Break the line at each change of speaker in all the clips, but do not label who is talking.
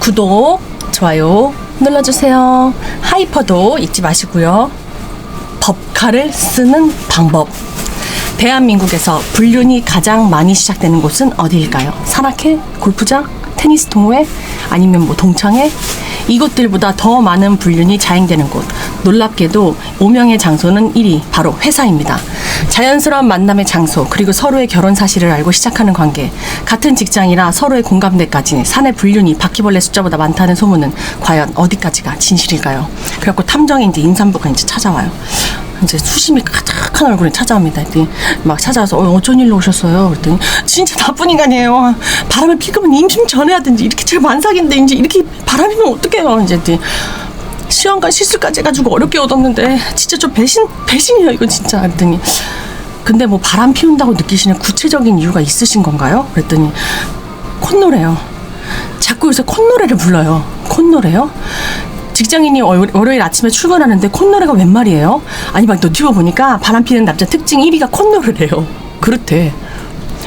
구독, 좋아요 눌러주세요. 하이퍼도 잊지 마시고요. 법카를 쓰는 방법. 대한민국에서 불륜이 가장 많이 시작되는 곳은 어디일까요? 산악회, 골프장, 테니스 동호회, 아니면 뭐 동창회? 이곳들보다 더 많은 불륜이 자행되는 곳. 놀랍게도 오명의 장소는 1위, 바로 회사입니다. 자연스러운 만남의 장소, 그리고 서로의 결혼 사실을 알고 시작하는 관계. 같은 직장이라 서로의 공감대까지. 사내 불륜이 바퀴벌레 숫자보다 많다는 소문은 과연 어디까지가 진실일까요? 그래갖고 탐정이 이제 임산부가 이제 찾아와요. 이제 수심이 가득한 얼굴에 찾아옵니다. 그랬더니 막 찾아와서 어쩐 일로 오셨어요? 그랬더니 진짜 나쁜 인간이에요. 바람을 필 거면 임신 전에 하든지, 이렇게 제가 만삭인데 이제 이렇게 바람이면 어떡해요? 이제 시험과 실수까지 해가지고 어렵게 얻었는데 진짜 좀 배신이에요 이거 진짜. 그랬더니 근데 뭐 바람 피운다고 느끼시는 구체적인 이유가 있으신 건가요? 그랬더니 콧노래요. 자꾸 요새 콧노래를 불러요. 콧노래요? 직장인이 월요일 아침에 출근하는데 콧노래가 웬 말이에요? 아니 막 너튜브 보니까 바람 피는 남자 특징 1위가 콧노래래요. 그렇대.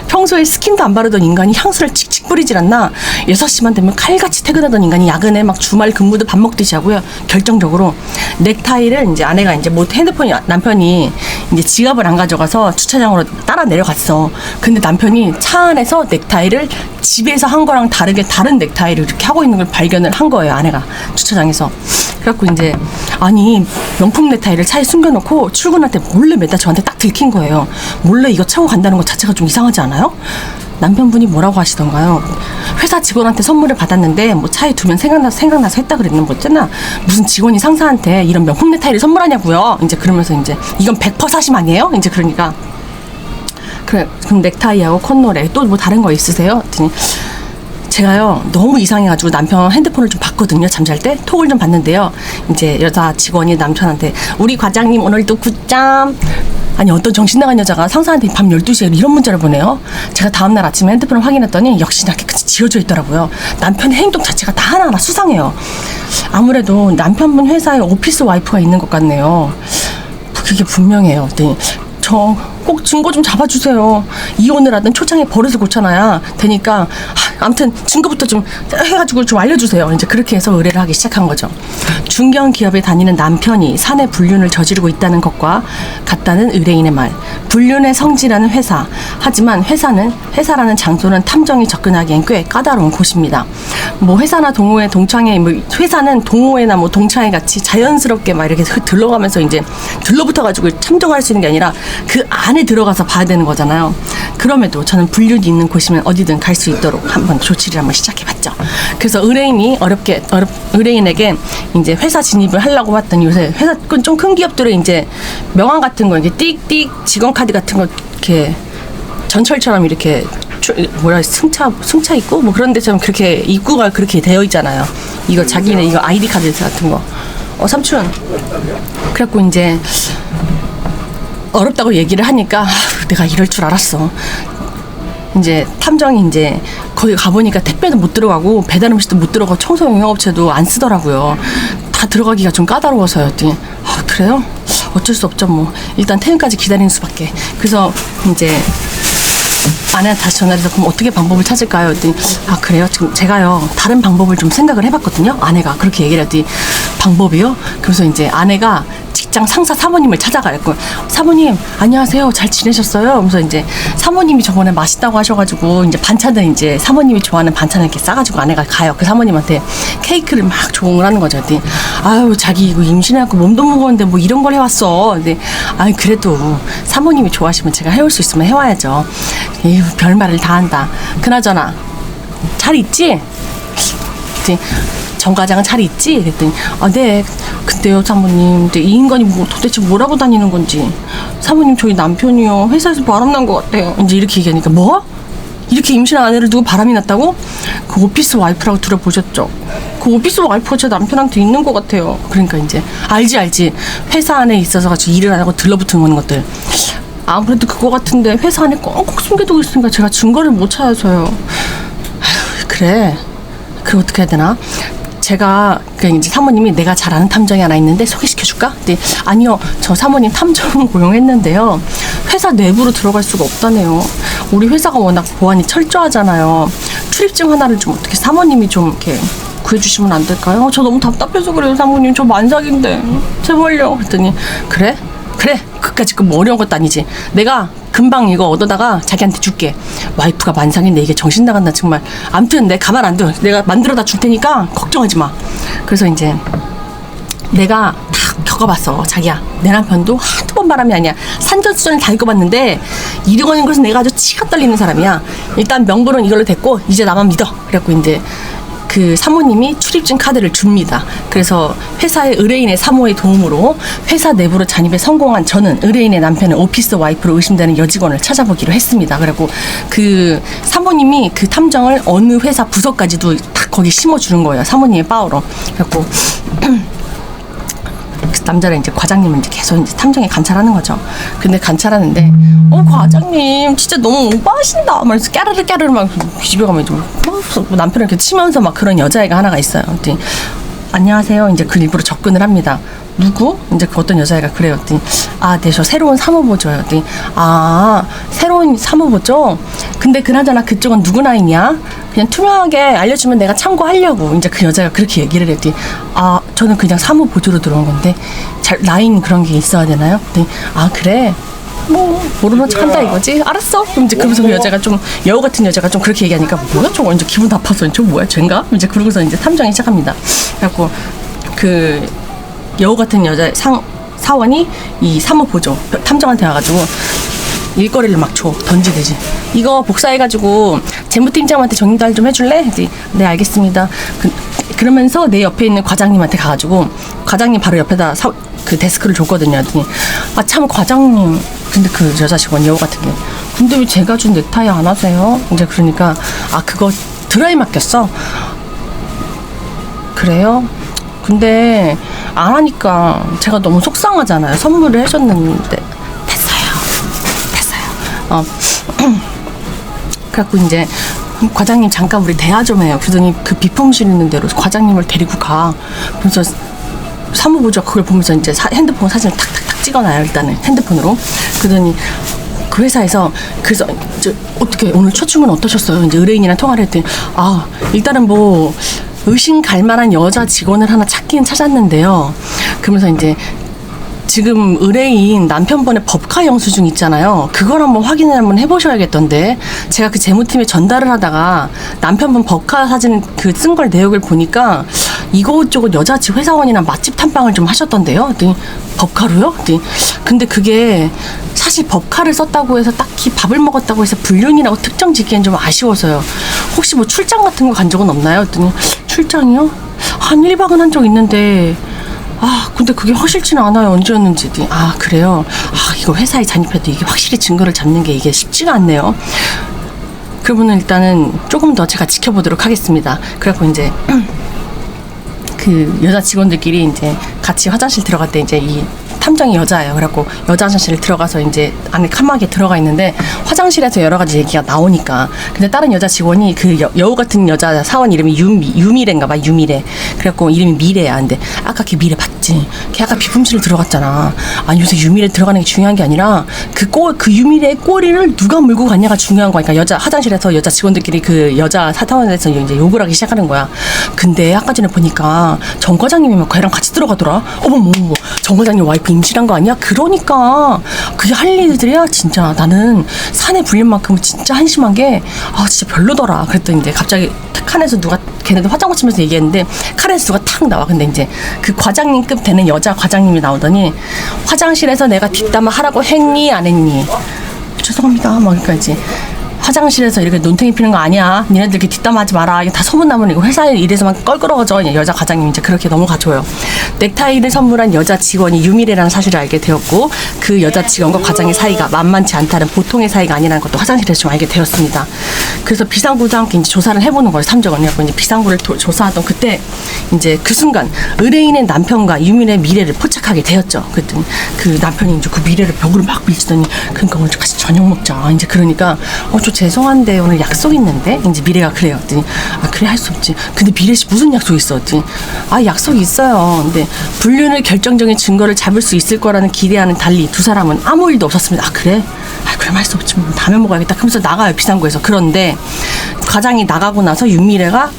평소에 스킨도 안 바르던 인간이 향수를 칙칙 뿌리질 않나. 6시만 되면 칼같이 퇴근하던 인간이 야근에 막 주말 근무도 밥 먹듯이 하고요. 결정적으로 넥타이를 이제 아내가 이제 뭐 핸드폰이, 남편이 이제 지갑을 안 가져가서 주차장으로 따라 내려갔어. 근데 남편이 차 안에서 넥타이를 집에서 한 거랑 다르게 다른 넥타이를 이렇게 하고 있는 걸 발견을 한 거예요, 아내가 주차장에서. 그래갖고 이제 아니 명품 넥타이를 차에 숨겨놓고 출근할 때 몰래 매다 저한테 딱 들킨 거예요. 몰래 이거 차고 간다는 것 자체가 좀 이상하지 않아요? 남편분이 뭐라고 하시던가요? 회사 직원한테 선물을 받았는데 뭐 차에 두면 생각나서 했다 그랬는 거 있잖아. 무슨 직원이 상사한테 이런 명품 넥타이를 선물하냐고요. 이제 그러면서 이제 이건 100% 사심 아니에요? 이제 그러니까 그래 그럼 넥타이하고 콧노래 또 뭐 다른 거 있으세요? 그랬더니 제가요 너무 이상해가지고 남편 핸드폰을 좀 봤거든요. 잠잘 때 톡을 좀 봤는데요. 이제 여자 직원이 남편한테 우리 과장님 오늘도 굿잠. 아니 어떤 정신 나간 여자가 상사한테 밤 12시에 이런 문자를 보내요. 제가 다음날 아침에 핸드폰을 확인했더니 역시나 깨끗이 지워져 있더라고요. 남편의 행동 자체가 다 하나하나 수상해요. 아무래도 남편분 회사에 오피스 와이프가 있는 것 같네요. 그게 분명해요. 네. 저 꼭 증거 좀 잡아주세요. 이혼을 하든 초창에 버릇을 고쳐놔야 되니까 아무튼 증거부터 좀 해가지고 좀 알려주세요. 이제 그렇게 해서 의뢰를 하기 시작한 거죠. 중견 기업에 다니는 남편이 사내 불륜을 저지르고 있다는 것과 같다는 의뢰인의 말. 불륜의 성지라는 회사. 하지만 회사라는 장소는 탐정이 접근하기엔 꽤 까다로운 곳입니다. 뭐 회사나 동호회, 동창회, 뭐 회사는 동호회나 뭐 동창회 같이 자연스럽게 막 이렇게 들러가면서 이제 들러붙어가지고 탐정을 할 수 있는 게 아니라 그 안에 들어가서 봐야 되는 거잖아요. 그럼에도 저는 불륜이 있는 곳이면 어디든 갈 수 있도록 한번 조치를 한번 시작해봤죠. 그래서 의뢰인에게 이제 회사 진입을 하려고 봤더니 요새 회사 좀 큰 기업들은 이제 명함 같은 거 이제 띡띡 직원 카드 같은 거 이렇게 전철처럼 이렇게 승차 있고 뭐 그런 데처럼 그렇게 입구가 그렇게 되어 있잖아요. 이거 자기네 이거 아이디 카드 같은 거. 삼촌. 그래갖고 이제 어렵다고 얘기를 하니까 내가 이럴 줄 알았어. 이제 탐정이 이제 거기 가보니까 택배도 못 들어가고 배달 음식도 못 들어가고 청소 용역업체도 안 쓰더라고요. 다 들어가기가 좀 까다로워서요. 그래요? 어쩔 수 없죠 뭐. 일단 퇴근까지 기다리는 수밖에. 그래서 이제 아내한테 다시 전화해서 그럼 어떻게 방법을 찾을까요? 그랬더니 그래요? 지금 제가요 다른 방법을 좀 생각을 해봤거든요. 아내가 그렇게 얘기를 했더니 방법이요? 그래서 이제 아내가 직장 상사 사모님을 찾아가요. 사모님 안녕하세요, 잘 지내셨어요? 그래서 이제 사모님이 저번에 맛있다고 하셔가지고 이제 반찬을 이제 사모님이 좋아하는 반찬을 이렇게 싸가지고 아내가 가요. 그 사모님한테 케이크를 막 조언을 하는 거죠. 그랬더니 아유 자기 이거 임신해갖고 몸도 무거운데 뭐 이런 걸 해왔어. 근데 그래도 사모님이 좋아하시면 제가 해올 수 있으면 해와야죠. 에휴, 별말을 다 한다. 그나저나 잘 있지? 정 과장은 잘 있지? 그랬더니 네. 근데요 사모님 근데 이 인간이 도대체 뭐라고 다니는 건지. 사모님 저희 남편이요 회사에서 바람난 것 같아요. 이제 이렇게 얘기하니까 뭐? 이렇게 임신한 아내를 두고 바람이 났다고? 그 오피스 와이프라고 들어보셨죠? 그 오피스 와이프가 제 남편한테 있는 것 같아요. 그러니까 이제 알지 회사 안에 있어서 같이 일을 안 하고 들러붙은 것들. 아무래도 그거 같은데 회사 안에 꽁꽁 숨겨두고 있으니까 제가 증거를 못 찾아서요. 아휴, 그래 어떻게 해야 되나? 제가 이제 사모님이 내가 잘 아는 탐정이 하나 있는데 소개시켜줄까? 근데 아니요 저 사모님 탐정 고용했는데요 회사 내부로 들어갈 수가 없다네요. 우리 회사가 워낙 보안이 철저하잖아요. 출입증 하나를 좀 어떻게 사모님이 좀 이렇게 구해주시면 안 될까요? 저 너무 답답해서 그래요, 사모님. 저 만삭인데 제발요. 그랬더니 그래 그까짓 그 어려운 것도 아니지. 내가 금방 이거 얻어다가 자기한테 줄게. 와이프가 만삭인데 이게 정신 나간다 정말. 아무튼 내가 가만 안 둬. 내가 만들어다 줄 테니까 걱정하지 마. 그래서 이제 내가 다 겪어봤어. 자기야, 내 남편도 한두 번 바람이 아니야. 산전수전을 다 겪어봤는데 이러는 것은 내가 아주 치가 떨리는 사람이야. 일단 명분은 이걸로 됐고 이제 나만 믿어. 그래갖고 이제 그 사모님이 출입증 카드를 줍니다. 그래서 회사의 의뢰인의 사모의 도움으로 회사 내부로 잔입에 성공한 저는 의뢰인의 남편의 오피스 와이프로 의심되는 여직원을 찾아보기로 했습니다. 그리고 그 사모님이 그 탐정을 어느 회사 부서까지도 다 거기 심어주는 거예요. 사모님의 파워로. 그래갖고 그 남자를 이제 과장님은 이제 계속 이제 탐정에 관찰하는 거죠. 근데 관찰하는데 과장님 진짜 너무 오버하신다. 말해서 깨르르 막 집에 가면 좀 남편을 이렇게 치면서 막 그런 여자애가 하나가 있어요. 그랬더니 안녕하세요. 이제 그 일부러 접근을 합니다. 누구? 이제 그 어떤 여자애가 그래요. 그랬더니 네, 저 새로운 사무보조요. 그랬더니 새로운 사무보조? 근데 그나저나 그쪽은 누구 라인이야? 그냥 투명하게 알려주면 내가 참고하려고. 이제 그 여자가 그렇게 얘기를 했더니 저는 그냥 사무보조로 들어온 건데 라인 그런 게 있어야 되나요? 그랬더니 그래. 뭐 모르는 척 한다 이거지. 알았어. 그럼 이제 그러면서 그 여자가 좀 여우 같은 여자가 좀 그렇게 얘기하니까 뭐야 저거, 이제 기분 나빠서 저 뭐야 쟤인가? 이제 그러고서 이제 탐정이 시작합니다. 그래갖고 그 여우 같은 여자 사원이 이 사무보조 탐정한테 와가지고 일거리를 막 던지듯이 이거 복사해가지고 재무팀장한테 정리달 좀 해줄래? 네 알겠습니다. 그러면서 내 옆에 있는 과장님한테 가가지고 과장님 바로 옆에다 그 데스크를 줬거든요. 그랬더니 참 과장님, 근데 그 여자 직원 여우 같은 게 근데 왜 제가 준 넥타이 안 하세요? 이제 그러니까 그거 드라이 맡겼어. 그래요? 근데 안 하니까 제가 너무 속상하잖아요. 선물을 해줬는데 됐어요. 그래갖고 이제 과장님 잠깐 우리 대화 좀 해요. 그러더니 그 비품실 있는 데로 과장님을 데리고 가. 그래서 사무보조가 그걸 보면서 이제 핸드폰 사진을 탁탁탁 찍어놔요. 일단은 핸드폰으로. 그러더니 그 회사에서 그래서 어떻게 오늘 첫 출근 어떠셨어요? 이제 의뢰인이랑 통화를 했더니 일단은 뭐 의심 갈 만한 여자 직원을 하나 찾긴 찾았는데요. 그러면서 이제 지금 의뢰인 남편분의 법카 영수증 있잖아요. 그걸 한번 확인을 한번 해보셔야겠던데 제가 그 재무팀에 전달을 하다가 남편분 법카 사진 그 쓴 걸 내역을 보니까 이곳저곳 여자 회사원이나 맛집 탐방을 좀 하셨던데요. 그랬더니 법카로요? 그랬더니 근데 그게 사실 법카를 썼다고 해서 딱히 밥을 먹었다고 해서 불륜이라고 특정 짓기엔 좀 아쉬워서요. 혹시 뭐 출장 같은 거 간 적은 없나요? 그랬더니 출장이요? 한 1박은 한 적 있는데 근데 그게 허실치는 않아요. 언제였는지. 그래요? 이거 회사에 잔입해도 이게 확실히 증거를 잡는 게 이게 쉽지가 않네요. 그러면은 일단은 조금 더 제가 지켜보도록 하겠습니다. 그래갖고 이제 그 여자 직원들끼리 이제 같이 화장실 들어갈 때 이제 이 탐정이 여자예요. 그래갖고 여자 화장실을 들어가서 이제 안에 칸막이에 들어가 있는데 화장실에서 여러 가지 얘기가 나오니까 근데 다른 여자 직원이 그 여우 같은 여자 사원 이름이 유미래인가 봐. 유미래. 그래갖고 이름이 미래야. 근데 아까 걔 미래 봤지? 걔 아까 비품실을 들어갔잖아. 요새 유미래 들어가는 게 중요한 게 아니라 그 유미래의 꼬리를 누가 물고 갔냐가 중요한 거니까 여자 화장실에서 여자 직원들끼리 그 여자 사타원에서 이제 욕을 하기 시작하는 거야. 근데 아까 전에 보니까 정 과장님이 막 걔랑 같이 들어가더라. 어머머 정 과장님 와이프 임신한 거 아니야? 그러니까 그게 할 일들이야. 진짜 나는 사내 불륜만큼은 진짜 한심한 게 진짜 별로더라. 그랬더니 이제 갑자기 칸에서 누가 걔네들 화장 고치면서 얘기했는데 칸에서 누가 탁 나와. 근데 이제 그 과장님급 되는 여자 과장님이 나오더니 화장실에서 내가 뒷담화 하라고 했니 안 했니? 죄송합니다. 그러니까 이제 화장실에서 이렇게 논탱이 피는 거 아니야. 니네들 이렇게 뒷담화하지 마라. 이게 다 소문나면 이거 회사에 일에서만 껄끄러워져. 여자 과장님이 이제 그렇게 넘어가줘요. 넥타이를 선물한 여자 직원이 유미래라는 사실을 알게 되었고 그 여자 직원과 과장의 사이가 만만치 않다는 보통의 사이가 아니라는 것도 화장실에서 좀 알게 되었습니다. 그래서 비상구도 함께 이제 조사를 해보는 거예요. 탐정은. 그래서 이제 비상구를 조사하던 그때 이제 그 순간 의뢰인의 남편과 유미래의 미래를 포착하게 되었죠. 그랬더니 그 남편이 이제 그 미래를 벽으로 막 밀치더니 그러니까 오늘 같이 저녁 먹자. 이제 그러니까 저 저 죄송한데 오늘 약속 있는데 이제 미래가 그래요. 그랬더니 아 그래 할 수 없지. 근데 미래 씨 무슨 약속 있어? 그랬더니 아 약속 있어요. 근데 불륜을 결정적인 증거를 잡을 수 있을 거라는 기대와는 달리 두 사람은 아무 일도 없었습니다. 아 그래? 아 그럼 할 수 없지. 뭐 다음에 먹어야겠다. 그러면서 나가요 비상구에서. 그런데 과장이 나가고 나서 유미래가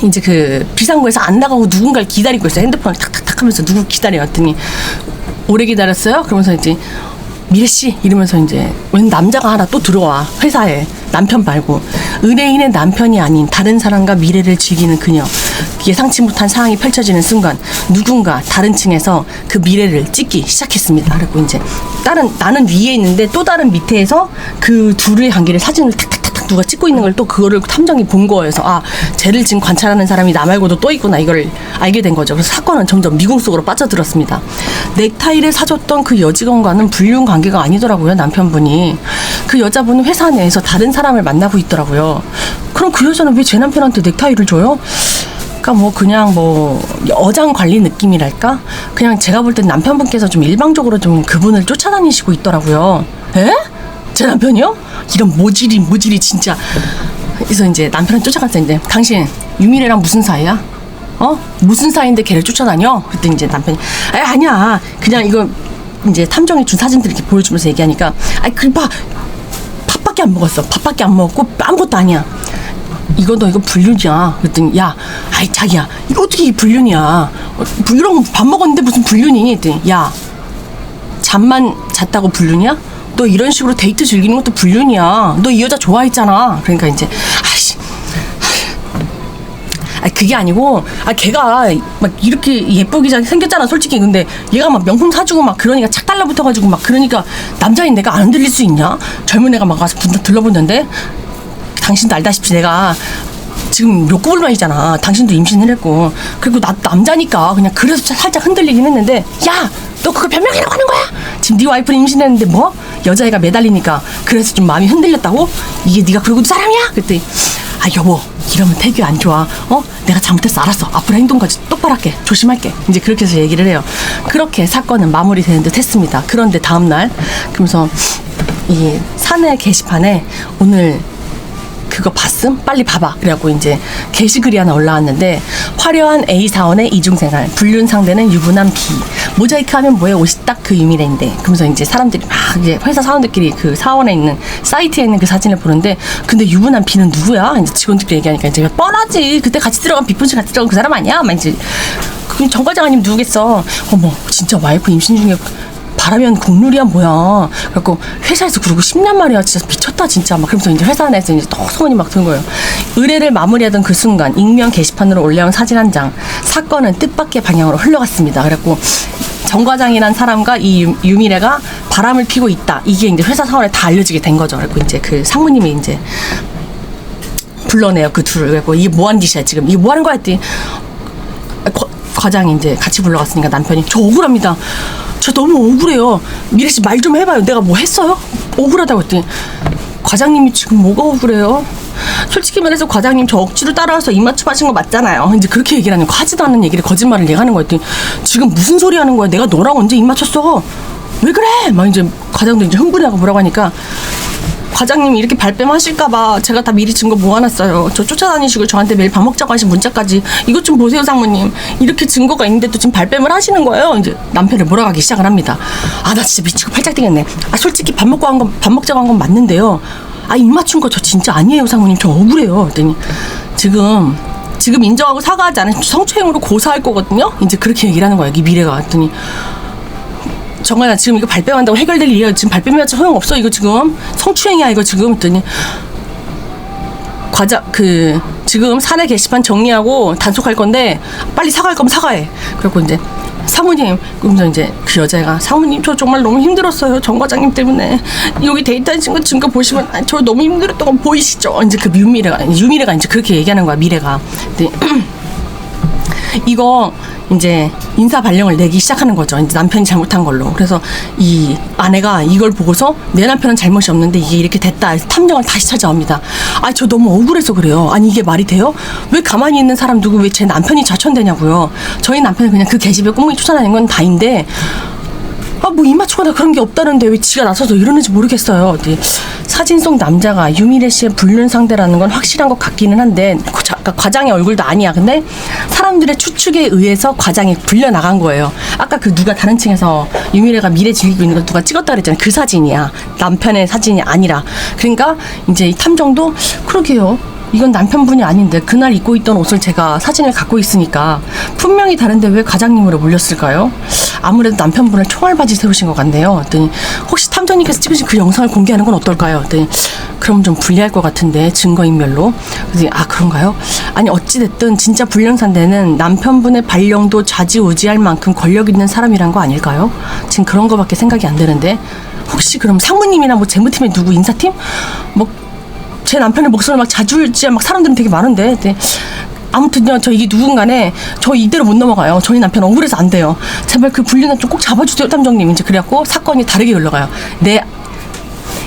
이제 그 비상구에서 안 나가고 누군가를 기다리고 있어요. 핸드폰을 탁탁탁 하면서 누구 기다려왔더니 오래 기다렸어요? 그러면서 이제 미래씨 이러면서 이제 웬 남자가 하나 또 들어와 회사에 남편 말고 의뢰인의 남편이 아닌 다른 사람과 미래를 즐기는 그녀. 예상치 못한 상황이 펼쳐지는 순간 누군가 다른 층에서 그 미래를 찍기 시작했습니다. 그리고 이제 나는 위에 있는데 또 다른 밑에서 그 둘의 관계를 사진을 탁탁탁 누가 찍고 있는 걸 또 그거를 탐정이 본 거여서 아 쟤를 지금 관찰하는 사람이 나 말고도 또 있구나 이걸 알게 된 거죠. 그래서 사건은 점점 미궁 속으로 빠져들었습니다. 넥타이를 사줬던 그 여직원과는 불륜 관계가 아니더라고요. 남편분이 그 여자분은 회사 내에서 다른 사람을 만나고 있더라고요. 그럼 그 여자는 왜 제 남편한테 넥타이를 줘요? 그러니까 뭐 그냥 뭐 어장 관리 느낌이랄까? 그냥 제가 볼 땐 남편분께서 좀 일방적으로 좀 그분을 쫓아다니시고 있더라고요. 에? 제 남편이요? 이런 모질이 진짜. 그래서 이제 남편을 쫓아갔어요. 이제 당신 유미래랑 무슨 사이야? 무슨 사이인데 걔를 쫓아다녀? 그때 이제 남편이 아니야 그냥 이거 이제 탐정이 준 사진들 이렇게 보여주면서 얘기하니까 그 밥밖에 안 먹었어. 밥밖에 안 먹었고 아무것도 아니야. 이거 불륜이야. 그랬더니 자기야 이거 어떻게 불륜이야? 이런 거 밥 먹었는데 무슨 불륜이니? 그랬더니 야 잠만 잤다고 불륜이야? 너 이런 식으로 데이트 즐기는 것도 불륜이야. 너 이 여자 좋아했잖아. 그러니까 이제 그게 아니고 걔가 막 이렇게 예쁘게 생겼잖아 솔직히. 근데 얘가 막 명품 사주고 막 그러니까 착 달라붙어가지고 막 그러니까 남자인 내가 안 들릴 수 있냐? 젊은 애가 막 와서 들러붙는데 당신도 알다시피 내가 지금 욕구불만이잖아. 당신도 임신을 했고 그리고 나 남자니까 그냥 그래서 살짝 흔들리긴 했는데 야 너 그걸 변명이라고 하는 거야? 지금 네 와이프는 임신했는데 뭐? 여자애가 매달리니까 그래서 좀 마음이 흔들렸다고? 이게 네가 그러고도 사람이야? 그랬더니 여보 이러면 태교 안 좋아. 내가 잘못했어. 알았어. 앞으로 행동까지 똑바로 할게. 조심할게. 이제 그렇게 해서 얘기를 해요. 그렇게 사건은 마무리되는 듯 했습니다. 그런데 다음날 그러면서 이 사내 게시판에 오늘 그거 봤음? 빨리 봐봐. 그래갖고 이제 게시글이 하나 올라왔는데 화려한 A 사원의 이중생활, 불륜 상대는 유부남 B, 모자이크하면 뭐해 옷이 딱 그 유미래인데. 그러면서 이제 사람들이 막 이제 회사 사원들끼리 그 사원에 있는 사이트에 있는 그 사진을 보는데 근데 유부남 B는 누구야? 이제 직원들끼리 얘기하니까 이제 뻔하지. 그때 같이 들어간 비pun씨 같이 들어간 그 사람 아니야? 막 이제 그 정 과장님 누구겠어? 어머 진짜 와이프 임신 중에 바라면 국룰이야 뭐야. 그래갖고 회사에서 그러고 10년 말이야. 진짜 미쳤다 진짜. 막 그러면서 이제 회사 안에서 이제 또 소문이 막 드는 거예요. 의뢰를 마무리하던 그 순간 익명 게시판으로 올라온 사진 한 장. 사건은 뜻밖의 방향으로 흘러갔습니다. 그래갖고 정 과장이란 사람과 이 유미래가 바람을 피고 있다. 이게 이제 회사 사원에 다 알려지게 된 거죠. 그래갖고 이제 그 상무님이 이제 불러내요 그 둘을. 그래갖고 이게 뭐 하는 짓이야 지금? 이게 뭐 하는 거야? 했더니 과장이 이제 같이 불러갔으니까 남편이 저 억울합니다. 저 너무 억울해요. 미래씨 말 좀 해봐요. 내가 뭐 했어요? 억울하다고 했더니 과장님이 지금 뭐가 억울해요? 솔직히 말해서 과장님 저 억지로 따라와서 입맞춤 하신 거 맞잖아요. 이제 그렇게 얘기를 하는 거. 하지도 않는 얘기를 거짓말을 얘기하는 거야. 했더니 지금 무슨 소리 하는 거야? 내가 너랑 언제 입맞췄어? 왜 그래? 막 이제 과장도 이제 흥분하고 뭐라고 하니까 과장님이 이렇게 발뺌하실까봐 제가 다 미리 증거 모아놨어요. 저 쫓아다니시고 저한테 매일 밥 먹자고 하신 문자까지 이것 좀 보세요 상무님. 이렇게 증거가 있는데도 지금 발뺌을 하시는 거예요. 이제 남편을 몰아가기 시작을 합니다. 나 진짜 미치고 팔짝 뛰겠네. 솔직히 밥 먹자고 한 건 맞는데요. 입 맞춘 거 저 진짜 아니에요 상무님. 저 억울해요. 그랬더니 지금 인정하고 사과하지 않으면 성추행으로 고소할 거거든요. 이제 그렇게 얘기를 하는 거야 이 미래가. 했더니 정말 지금 이거 발뺌한다고 해결될 일이야. 지금 발뺌해봤자 소용없어. 이거 지금 성추행이야 이거 지금. 했더니 지금 사내 게시판 정리하고 단속할 건데 빨리 사과할 거면 사과해. 그래갖고 이제 사모님 그러면서 이제 그 여자애가 사모님 저 정말 너무 힘들었어요. 정 과장님 때문에 여기 데이트하신 거 증거 보시면 저 너무 힘들었던 거 보이시죠? 이제 그 유미래가 이제 그렇게 얘기하는 거야 미래가. 근데 이거 이제 인사 발령을 내기 시작하는 거죠. 이제 남편이 잘못한 걸로. 그래서 이 아내가 이걸 보고서 내 남편은 잘못이 없는데 이게 이렇게 됐다 해서 탐정을 다시 찾아옵니다. 저 너무 억울해서 그래요. 이게 말이 돼요? 왜 가만히 있는 사람 두고 왜 제 남편이 좌천되냐고요. 저희 남편은 그냥 그 계집애 꽁무니 쫓아다니는 건 다인데 뭐 입맞추거나 그런 게 없다는데 왜 지가 나서서 이러는지 모르겠어요. 네. 사진 속 남자가 유미래 씨의 불륜 상대라는 건 확실한 것 같기는 한데 과장의 얼굴도 아니야. 근데 사람들의 추측에 의해서 과장이 불려 나간 거예요. 아까 그 누가 다른 층에서 유미래가 미래 즐기고 있는 걸 누가 찍었다 그랬잖아요. 그 사진이야. 남편의 사진이 아니라. 그러니까 이제 이 탐정도 그러게요. 이건 남편분이 아닌데 그날 입고 있던 옷을 제가 사진을 갖고 있으니까 분명히 다른데 왜 과장님으로 몰렸을까요? 아무래도 남편분을 총알바지 세우신 것 같네요. 그랬더니 혹시 탐정님께서 찍으신 그 영상을 공개하는 건 어떨까요? 그랬더니 그럼 좀 불리할 것 같은데 증거인멸로. 그랬더니 아 그런가요? 아니 어찌됐든 진짜 불륜상대는 남편분의 발령도 좌지우지할 만큼 권력 있는 사람이란 거 아닐까요? 지금 그런 거밖에 생각이 안 되는데 혹시 그럼 상무님이나 뭐 재무팀의 누구 인사팀? 뭐 제 남편의 목소리를 막 자주지할 막 사람들은 되게 많은데 네. 아무튼요 저 이게 누군가네 저 이대로 못 넘어가요. 저희 남편 억울해서 안 돼요. 제발 그 불륜한 좀 꼭 잡아주세요 탐정님. 이제 그래갖고 사건이 다르게 흘러가요. 네.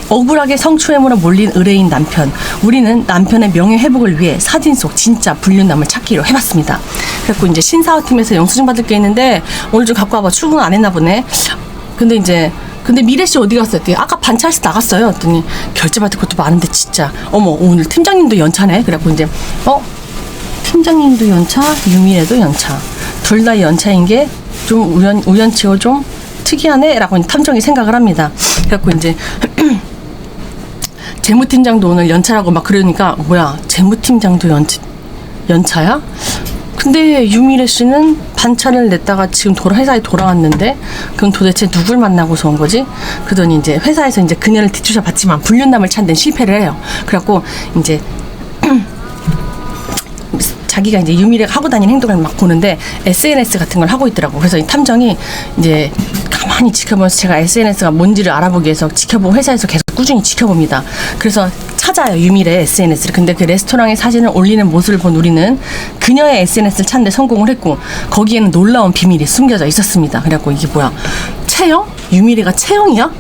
억울하게 성추행으로 몰린 의뢰인 남편. 우리는 남편의 명예 회복을 위해 사진 속 진짜 불륜남을 찾기로 해봤습니다. 그래갖고 이제 신사업팀에서 영수증 받을 게 있는데 오늘 좀 갖고 와봐. 출근 안 했나 보네. 근데 미래 씨 어디 갔어요? 아까 반차에서 나갔어요. 그랬더니 결제 받을 것도 많은데 진짜 어머 오늘 팀장님도 연차네. 그래갖고 이제 팀장님도 연차, 유미래도 연차. 둘 다 연차인 게 좀 우연치고 좀 특이하네라고 탐정이 생각을 합니다. 그래갖고 이제 재무팀장도 오늘 연차라고 막 그러니까 뭐야 재무팀장도 연차야? 근데 유미래 씨는 반차를 냈다가 지금 회사에 돌아왔는데 그럼 도대체 누굴 만나고서 온 거지? 그러더니 이제 회사에서 이제 그녀를 뒤쫓아 봤지만 불륜남을 찾는 데는 실패를 해요. 그래갖고 이제 자기가 이제 유미래가 하고 다니는 행동을 막 보는데 SNS 같은 걸 하고 있더라고. 그래서 이 탐정이 이제 가만히 지켜보면서 제가 SNS가 뭔지를 알아보기 위해서 지켜보고 회사에서 계속 꾸준히 지켜봅니다. 그래서 찾아요 유미래의 SNS를. 근데 그 레스토랑의 사진을 올리는 모습을 본 우리는 그녀의 SNS를 찾는 데 성공을 했고 거기에는 놀라운 비밀이 숨겨져 있었습니다. 그래갖고 이게 뭐야 채영? 유미래가 채영이야?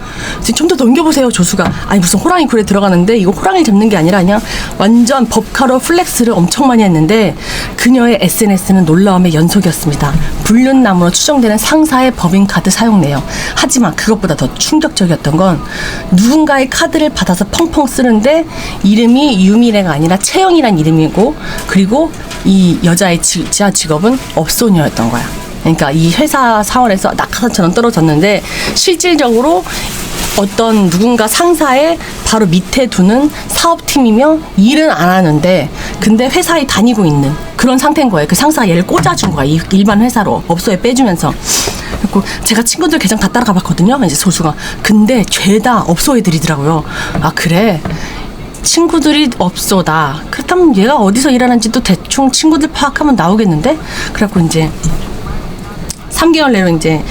좀 더 넘겨보세요 조수가. 아니 무슨 호랑이 굴에 들어가는데 이거 호랑이를 잡는 게 아니라 그냥 완전 법카로 플렉스를 엄청 많이 했는데 그녀의 SNS는 놀라움의 연속이었습니다. 불륜남으로 추정되는 상사의 법인카드 사용 내용. 하지만 그것보다 더 충격적이었던 건 누군가의 카드를 받아서 펑펑 쓰는데 이름이 유미래가 아니라 채영이란 이름이고 그리고 이 여자의 지하 직업은 업소녀였던 거야. 그러니까 이 회사 사원에서 낙하산처럼 떨어졌는데 실질적으로 어떤 누군가 상사의 바로 밑에 두는 사업팀이며 일은 안 하는데 근데 회사에 다니고 있는 그런 상태인 거예요. 그 상사가 얘를 꽂아준 거야. 일반 회사로 업소에 빼주면서. 그리고 제가 친구들 계정 다 따라가 봤거든요. 이제 소수가. 근데 죄다 업소 애들이더라고요. 아 그래? 친구들이 업소다. 그렇다면 얘가 어디서 일하는지도 대충 친구들 파악하면 나오겠는데? 그래갖고 이제 3개월 내로 이제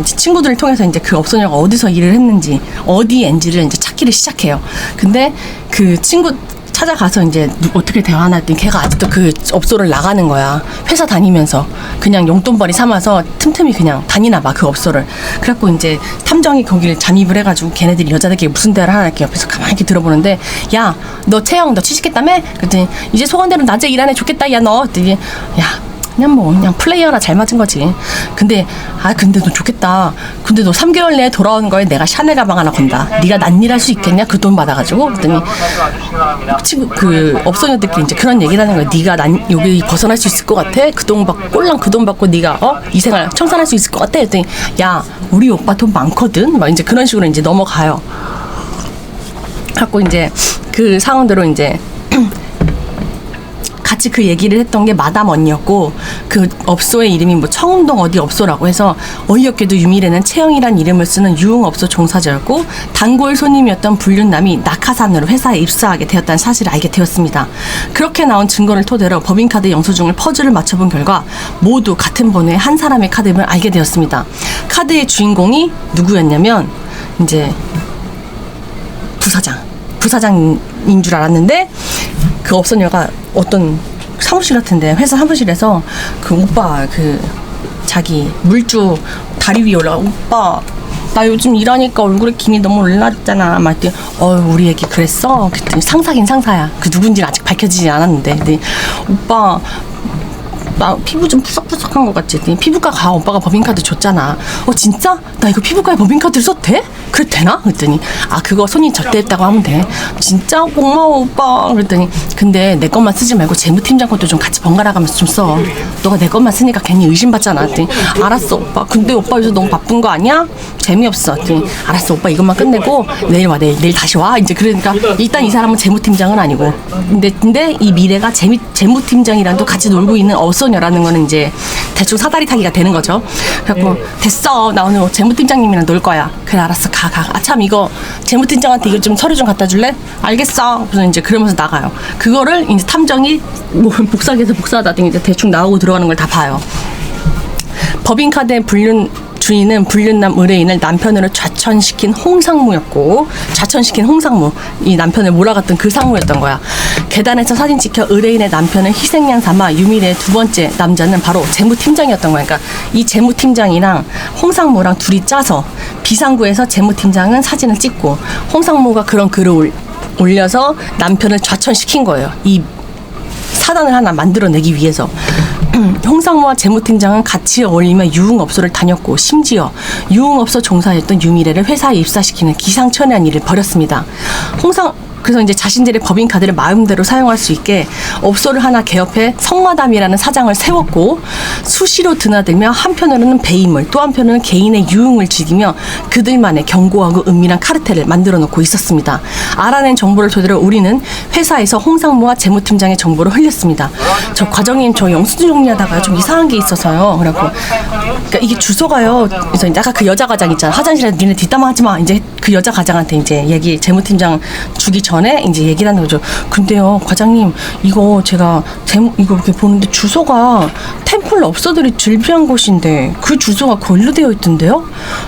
친구들을 통해서 이제 그 업소녀가 어디서 일을 했는지 어디 엔지를 이제 찾기를 시작해요. 근데 그 친구 찾아가서 이제 어떻게 대화하나 했더니 걔가 아직도 그 업소를 나가는 거야. 회사 다니면서 그냥 용돈벌이 삼아서 틈틈이 그냥 다니나 봐 그 업소를. 그래갖고 이제 탐정이 거기를 잠입을 해가지고 걔네들이 여자들끼리 무슨 대화를 하나 이렇게 옆에서 가만히 이렇게 들어보는데 야 너 채영 너 취직했다며? 그랬더니 이제 소원대로 낮에 일하네 좋겠다 야 너. 그랬더니 야 그냥 플레이어라 잘 맞은 거지. 근데 너 좋겠다. 근데 너 3개월 내에 돌아오는 거에 내가 샤넬 가방 하나 건다. 네가 난 일할 수 있겠냐? 그 돈 받아가지고. 그랬더니 친구 그 업소녀들끼리 이제 그런 얘기를 하는 거야. 네가 난 여기 벗어날 수 있을 것 같아? 그 돈 받고 꼴랑 그 돈 받고 네가 이 생활 청산할 수 있을 것 같아? 그랬더니 야 우리 오빠 돈 많거든. 막 이제 그런 식으로 이제 넘어가요. 갖고 이제 그 상황대로 이제. 같이 그 얘기를 했던 게 마담 언니였고 그 업소의 이름이 뭐 청운동 어디 업소라고 해서 어이없게도 유미래는 채영이란 이름을 쓰는 유흥업소 종사자였고 단골 손님이었던 불륜남이 낙하산으로 회사에 입사하게 되었다는 사실을 알게 되었습니다. 그렇게 나온 증거를 토대로 법인카드 영수증을 퍼즐을 맞춰본 결과 모두 같은 번호의 한 사람의 카드임을 알게 되었습니다. 카드의 주인공이 누구였냐면 이제 부사장인 줄 알았는데 그 업소녀가 어떤 사무실 같은데 회사 사무실에서 그 오빠 그 자기 물주 다리 위에 올라가 오빠 나 요즘 일하니까 얼굴에 김이 너무 올랐잖아 막 했더니 우리 애기 그랬어? 그랬더니 상사긴 상사야. 그 누군지는 아직 밝혀지지 않았는데 근데 오빠 나 피부 좀 푸석푸석한 것 같지? 피부과 가. 오빠가 법인카드 줬잖아. 진짜? 나 이거 피부과에 법인카드를 써도 돼? 그래도 되나? 그랬더니 그거 손이 접대했다고 하면 돼. 진짜 고마워 오빠. 그랬더니 근데 내 것만 쓰지 말고 재무팀장 것도 좀 같이 번갈아 가면서 좀 써. 너가 내 것만 쓰니까 괜히 의심받잖아. 그랬더니 알았어 오빠. 근데 오빠 요새 너무 바쁜 거 아니야? 재미없어. 그랬더니 알았어 오빠 이것만 끝내고 내일 와. 내일 다시 와. 이제 그러니까 일단 이 사람은 재무팀장은 아니고 근데 이 미래가 재무팀장이랑도 같이 놀고 있는 어소녀라는 거는 이제 대충 사다리 타기가 되는 거죠. 그래갖고 됐어 나 오늘 재무팀장님이랑 놀 거야. 그래 알았어 가. 참 이거 재무팀장한테 이거 좀 서류 좀 갖다 줄래? 알겠어. 그래서 이제 그러면서 나가요. 그거를 이제 탐정이 뭐 복사기에서 복사하다든지 이제 대충 나오고 들어가는 걸 다 봐요. 법인카드의 주인은 불륜남 의뢰인을 남편으로 좌천시킨 홍상무였고 이 남편을 몰아갔던 그 상무였던 거야. 계단에서 사진 찍혀 의뢰인의 남편을 희생양 삼아 유미래의 두 번째 남자는 바로 재무팀장이었던 거야. 그러니까 이 재무팀장이랑 홍상무랑 둘이 짜서 비상구에서 재무팀장은 사진을 찍고 홍상무가 그런 글을 올려서 남편을 좌천시킨 거예요. 이 사단을 하나 만들어내기 위해서. 홍상무와 재무팀장은 같이 어울리며 유흥업소를 다녔고 심지어 유흥업소 종사였던 유미래를 회사에 입사시키는 기상천외한 일을 벌였습니다. 그래서 이제 자신들의 법인카드를 마음대로 사용할 수 있게 업소를 하나 개업해 성마담이라는 사장을 세웠고 수시로 드나들며 한편으로는 배임을 또 한편으로는 개인의 유흥을 즐기며 그들만의 견고하고 은밀한 카르텔을 만들어 놓고 있었습니다. 알아낸 정보를 토대로 우리는 회사에서 홍상무와 재무팀장의 정보를 흘렸습니다. 저 과장님 저 영수증 정리하다가 좀 이상한 게 있어서요. 그러니까 이게 주소가요. 그래서 이제 아까 그 여자 과장 있잖아. 화장실에서 니네 뒷담화 하지 마. 이제 그 여자 과장한테 이제 재무팀장 주기 전에 이제 얘기를 하는 거죠. 근데요, 과장님, 이거 제가 이거 이렇게 보는데 주소가 템플 업소들이 즐비한 곳인데 그 주소가 거기로 되어 있던데요?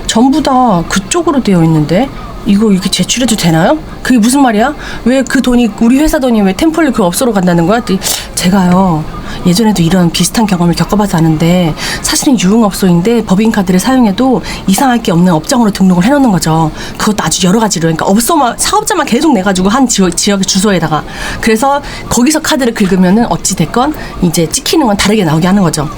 전부 다 그쪽으로 되어 있는데 이거 이렇게 제출해도 되나요? 그게 무슨 말이야? 왜 그 돈이 우리 회사 돈이 왜 템플 그 업소로 간다는 거야? 제가요 예전에도 이런 비슷한 경험을 겪어봐서 아는데 사실은 유흥업소인데 법인카드를 사용해도 이상할 게 없는 업장으로 등록을 해놓는 거죠. 그것도 아주 여러 가지로. 그러니까 사업자만 계속 내가지고 한 지역의 주소에다가 그래서 거기서 카드를 긁으면은 어찌됐건 이제 찍히는 건 다르게 나오게 하는 거죠.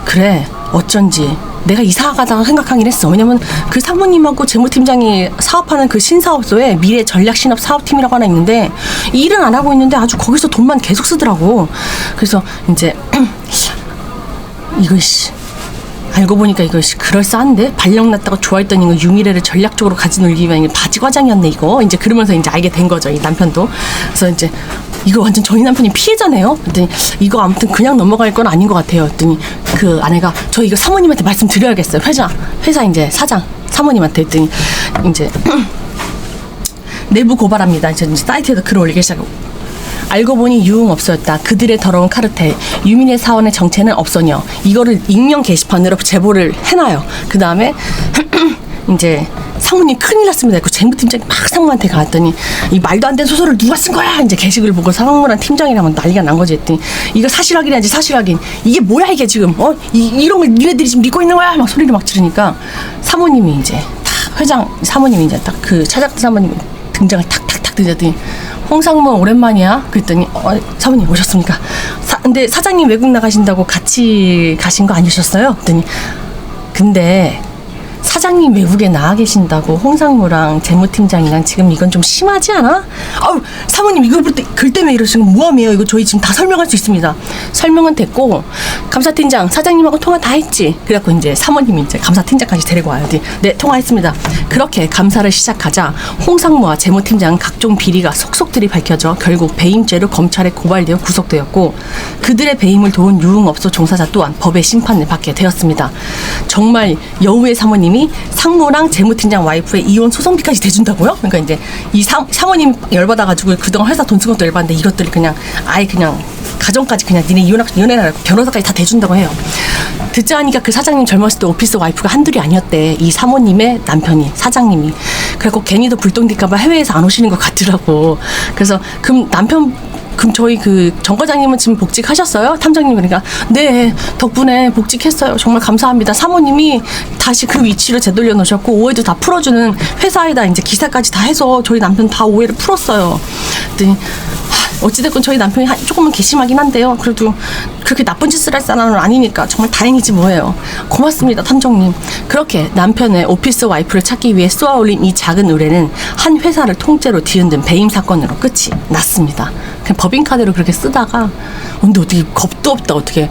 그래 어쩐지 내가 이사가다가 생각하긴 했어. 왜냐면 그 사모님하고 재무팀장이 사업하는 그 신사업소에 미래 전략신업 사업팀이라고 하나 있는데 일은 안 하고 있는데 아주 거기서 돈만 계속 쓰더라고. 그래서 이제 알고 보니까 이거 그럴싸한데 발령 났다고 좋아했던 이거 유미래를 전략적으로 가지 놀기 위한 바지 과장이었네 이거. 이제 그러면서 이제 알게 된 거죠 이 남편도. 그래서 이제 이거 완전 저희 남편이 피해자네요. 그랬더니 이거 아무튼 그냥 넘어갈 건 아닌 것 같아요. 그랬더니 그 아내가 저 이거 사모님한테 말씀드려야겠어요. 회사 이제 사장 사모님한테. 했더니 이제 내부 고발합니다. 이제 사이트에도 글을 올리기 시작하고. 알고 보니 유흥업소였다. 그들의 더러운 카르텔. 유민의 사원의 정체는 없소녀. 이거를 익명 게시판으로 제보를 해놔요. 그 다음에 이제 상무님 큰일 났습니다. 그 재무팀장이 막 상무한테 갔더니 이 말도 안 되는 소설을 누가 쓴 거야? 이제 게시글 보고 상무랑 팀장이랑 난리가 난 거지. 했더니 이거 사실 확인해야지 사실 확인. 이게 뭐야 이게 지금? 이런 걸 니네들이 지금 믿고 있는 거야? 막 소리를 막 지르니까 사모님이 이제 사모님이 이제 딱 그 차장 사모님이 등장을 탁탁탁 드렸더니 홍상무 오랜만이야? 그랬더니 사모님 오셨습니까? 근데 사장님 외국 나가신다고 같이 가신 거 아니셨어요? 그랬더니 근데 사장님 외국에 나가 계신다고 홍상무랑 재무팀장이랑 지금 이건 좀 심하지 않아? 사모님 이거 볼 때 글 때문에 이러시는 거 모함이에요. 이거 저희 지금 다 설명할 수 있습니다. 설명은 됐고 감사팀장 사장님하고 통화 다 했지. 그래갖고 이제 사모님이 이제 감사팀장까지 데리고 와요. 네 통화했습니다. 그렇게 감사를 시작하자 홍상무와 재무팀장은 각종 비리가 속속들이 밝혀져 결국 배임죄로 검찰에 고발되어 구속되었고 그들의 배임을 도운 유흥업소 종사자 또한 법의 심판을 받게 되었습니다. 정말 여우의 사모님이 상무랑 재무팀장 와이프의 이혼 소송비까지 대준다고요? 그러니까 이제 이 사모님 열받아가지고 그동안 회사 돈 쓴 것도 열받는데 이것들이 그냥 아예 그냥 가정까지 그냥 니네 이혼해라 변호사까지 다 대준다고 해요. 듣자 하니까 그 사장님 젊었을 때 오피스 와이프가 한둘이 아니었대. 이 사모님의 남편이 사장님이. 그래갖고 괜히 더 불똥될까봐 해외에서 안 오시는 것 같더라고. 그래서 그럼 저희 그 정 과장님은 지금 복직하셨어요? 탐정님. 그러니까 네 덕분에 복직했어요. 정말 감사합니다. 사모님이 다시 그 위치를 되돌려 놓으셨고 오해도 다 풀어주는 회사에다 이제 기사까지 다 해서 저희 남편 다 오해를 풀었어요. 그랬더니 어찌됐건 저희 남편이 조금은 괘씸하긴 한데요. 그래도 그렇게 나쁜 짓을 할 사람은 아니니까 정말 다행이지 뭐예요. 고맙습니다, 탐정님. 그렇게 남편의 오피스 와이프를 찾기 위해 쏘아올린 이 작은 의뢰는 한 회사를 통째로 뒤흔든 배임 사건으로 끝이 났습니다. 그냥 법인카드로 그렇게 쓰다가 근데 어떻게 겁도 없다 어떻게